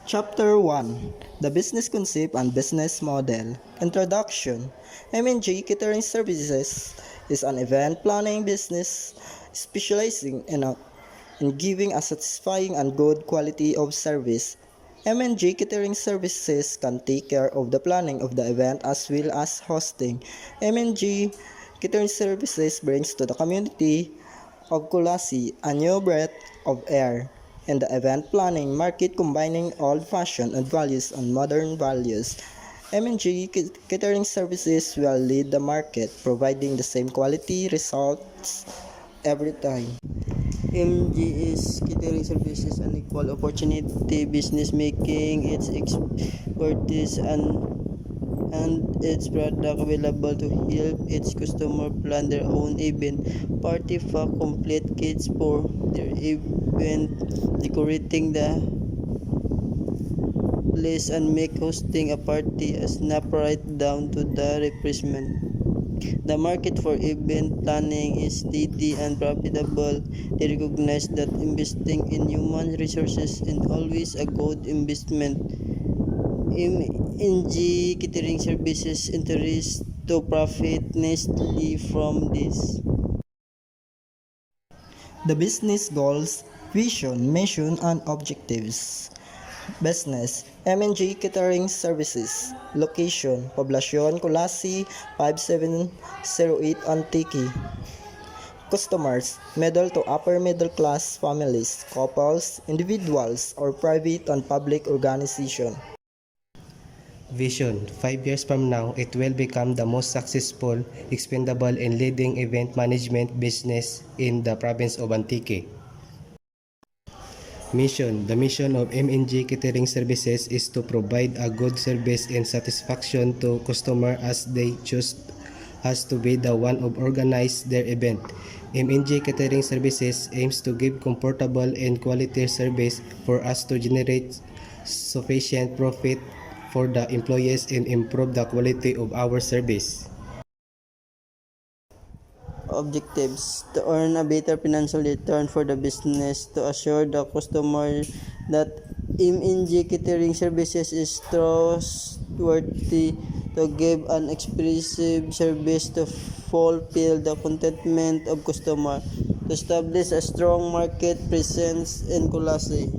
Chapter 1: The Business Concept and Business Model. Introduction. M&J Catering Services is an event planning business specializing in giving a satisfying and good quality of service. M&J Catering Services can take care of the planning of the event as well as hosting. M&J Catering Services brings to the community of Kulasi a new breath of air in the event planning market, combining old-fashioned and values and modern values. M&G Catering Services will lead the market, providing the same quality results every time. MGS Catering Services an equal opportunity business, making its expertise and its product available to help its customer plan their own event. Party pack complete kits for their event, decorating the place and make hosting a party a snap right down to the refreshment. The market for event planning is steady and profitable. They recognize that investing in human resources is always a good investment. M&G Catering Services interests to profit nicely from this. The business goals, vision, mission, and objectives. Business, M&J Catering Services. Location, Poblacion, Kulasi, 5708 Antique. Customers, middle to upper middle class families, couples, individuals, or private and public organization. Vision: 5 years from now, it will become the most successful, expendable, and leading event management business in the province of Antique. Mission: the mission of M&J Catering Services is to provide a good service and satisfaction to customers as they choose us to be the one who organize their event. M&J Catering Services aims to give comfortable and quality service for us to generate sufficient profit for the employees and improve the quality of our service. Objectives: to earn a better financial return for the business, to assure the customer that M&J Catering Services is trustworthy, to give an expressive service, to fulfill the contentment of customer, to establish a strong market presence in Kulasi.